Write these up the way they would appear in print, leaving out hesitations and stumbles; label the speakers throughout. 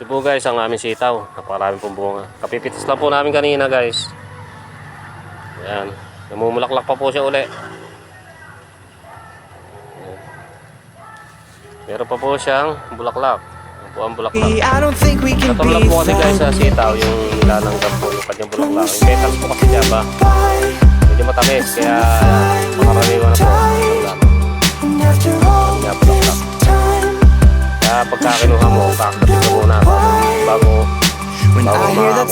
Speaker 1: Ito po guys ang aming sitaw. Napakarami pong bunga. Kapipitas lang po namin kanina guys. Ayan. Namumulaklak pa po siya uli. Ayan. Meron pa po siyang bulaklak. Ayan po ang bulaklak. Katulad po kasi guys sa sitaw yung nilalanggam po yung kanyang bulaklak. Yung petals po kasi niya ba medyo matamis. Kaya makaraniwan na po. Kanya bulaklak. Kaya pagka kinuha mo, kakapit mo muna bago makakuha.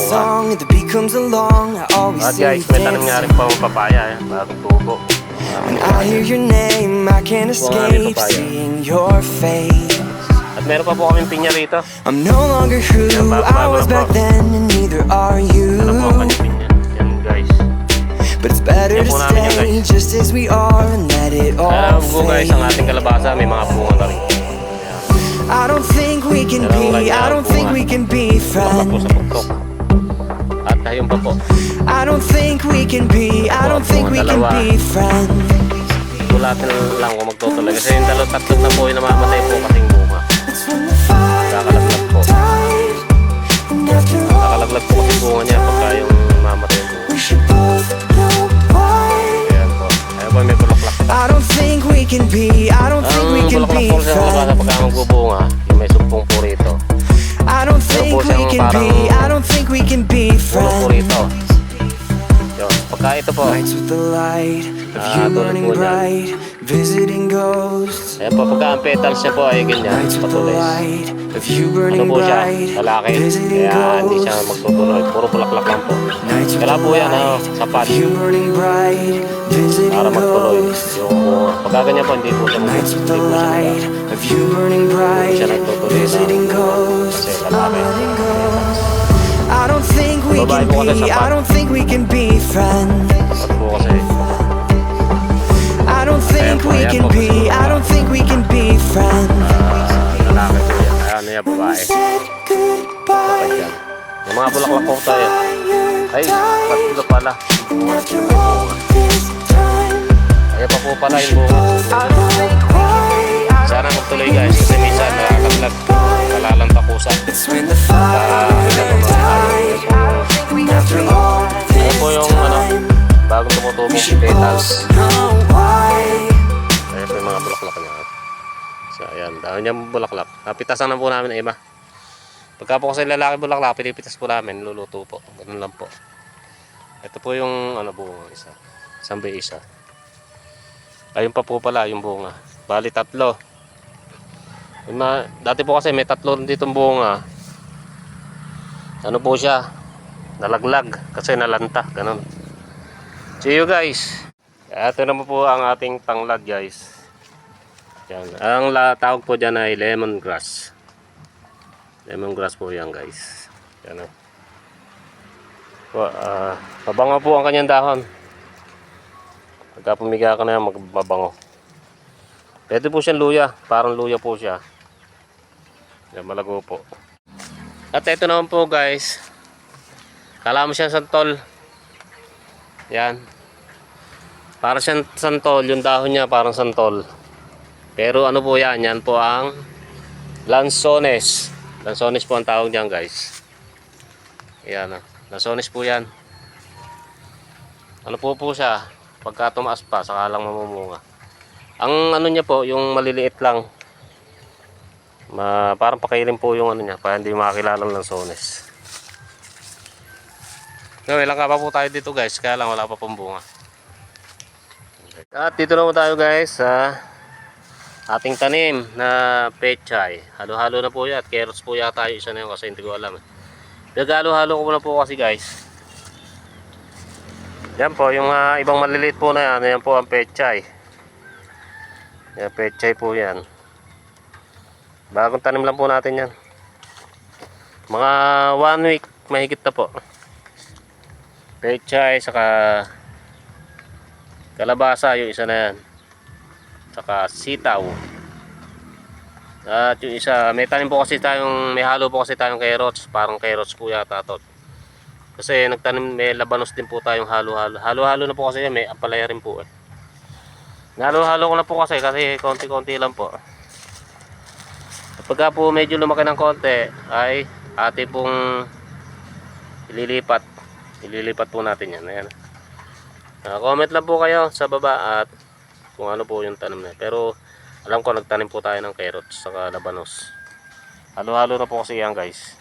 Speaker 1: At guys, may tanim nga rin pa ang papaya, bagong tubo.
Speaker 2: When I hear your name, I can't escape seeing your face.
Speaker 1: At meron pa po kaming pinya rito.
Speaker 2: I'm no longer who I was back then, and neither are you.
Speaker 1: Ano po ang kanyang pinya? Yan guys.
Speaker 2: But it's better to stay just as we are and let it all
Speaker 1: Alam po guys, ang ating kalabasa may mga bunga na rin.
Speaker 2: I don't think we can be, I don't think we can be friends.
Speaker 1: At ayun pa po.
Speaker 2: I don't think we can be, I don't think we can be friends.
Speaker 1: Tulatin lang kung magtutuloy. Kasi yung tatlo na po yung namamatay po kasing bunga. Kakalaglag po. Kakalaglag po kasing bunga niya pagka yung namamatay yung bunga. Ayan po. Ayan po may bulaklak.
Speaker 2: I don't think we can be, I don't think we can be
Speaker 1: friends. Ang bulaklak po sa pagka magbubunga, yung may sumpong po rito.
Speaker 2: I don't think we can be, I don't think we can be friends.
Speaker 1: Yun, pagka ito po.
Speaker 2: Nights with the light of you burning bright, visiting ghosts.
Speaker 1: Ayan po, pagka ang petals niya po ay ganyan,
Speaker 2: Nights with the
Speaker 1: patuloy.
Speaker 2: light of you
Speaker 1: Ano
Speaker 2: burning
Speaker 1: po siya?
Speaker 2: bright,
Speaker 1: Lalaki.
Speaker 2: visiting
Speaker 1: Kaya hindi siya
Speaker 2: ghosts.
Speaker 1: magtutuloy. Puro bulaklak lang po.
Speaker 2: Nights with
Speaker 1: Kaya
Speaker 2: the
Speaker 1: po yan,
Speaker 2: light
Speaker 1: sapat.
Speaker 2: of you burning bright, visiting
Speaker 1: Para magtuloy.
Speaker 2: ghosts.
Speaker 1: Yung pagka ganyan po, hindi po siya
Speaker 2: Nights with the
Speaker 1: hindi po siya
Speaker 2: light of you burning bright,
Speaker 1: siya nagtutuloy na.
Speaker 2: visiting ghosts.
Speaker 1: Kasi lalaki.
Speaker 2: I don't think we
Speaker 1: Babae
Speaker 2: can
Speaker 1: po kasi
Speaker 2: be,
Speaker 1: sapat.
Speaker 2: I don't think we can be friends.
Speaker 1: Sapat po kasi.
Speaker 2: I don't think we can be, I don't think we can be friends.
Speaker 1: Lalaki po yan. Kaya ano yan, babae.
Speaker 2: Said goodbye.
Speaker 1: Kapag yan. Yung mga bulaklak po tayo. Ay, patlo pala.
Speaker 2: After all this time,
Speaker 1: Ayan pa po pala yung bunga.
Speaker 2: I don't think we
Speaker 1: Sana magtuloy guys. Kasi minsan nakakaglag. Nalalantakusa.
Speaker 2: It's when the fire died. I don't think we after all
Speaker 1: Ayan po yung bagong tumutubong petals.
Speaker 2: know why.
Speaker 1: Ayan po yung mga bulaklak niya. So ayan, dahon niyang bulaklak. Napitasan na po namin na iba. Pagka po kasi lalaki bulaklak, pinipitas po namin, luluto po. Ganun lang po. Ito po yung bunga isa. Sambi isa. Ayun pa po pala yung bunga. Bali tatlo. Dati po kasi may tatlo dito bunga. Ano po siya? Nalaglag kasi nalanta, ganun. See you guys. Ito naman po ang ating tanglad guys. Yan. Ang tawag po dyan ay lemongrass. Lemongrass po yan guys. Yan o. Mabango po ang kanyang dahon. Pagka pumiga ka na yan, mabango. Pwede po siyang luya. Parang luya po siya. Yan, malago po. At ito naman po guys. Kala mo siyang santol. Yan. Para siyang santol. Yung dahon niya parang santol. Pero ano po yan? Yan po ang lansones. Lansones po ang tawag diyan guys. Yan. Lansones po yan. Ano po siya? Pagka tumaas pa, saka lang mamumunga. Ang ano niya po, yung maliliit lang. Parang pakairin po yung ano niya. Para hindi makakilala ng lansones. So, ilang ka pa po tayo dito guys. Kaya lang wala pa pong bunga. At dito naman tayo guys sa ating tanim na pechay. Halo-halo na po yan. At carrots po yata yung isa na yun kasi hindi ko alam. Nag-halo-halo ko na po kasi guys. Yan po, yung ibang maliliit po na yan. Yan po ang pechay. Yan, pechay po yan. Bagong tanim lang po natin yan. Mga 1 week mahigit na po. Pechay, saka kalabasa yung isa na yan. Saka sitaw. At yung isa, may tanim po kasi tayong, may halo po kasi tayong carrots. Parang carrots po yata to. Kasi nagtanim, may labanos din po tayong halo-halo. Halo-halo na po kasi yan, may ampalaya rin po. Halo-halo ko na po kasi konti-konti lang po. Kapag po medyo lumaki ng konti, ay ate pong ililipat po natin yan. Ayan. Comment lang po kayo sa baba at kung ano po yung tanim na. Pero alam ko nagtanim po tayo ng carrots saka labanos. Halo-halo na po kasi yan guys.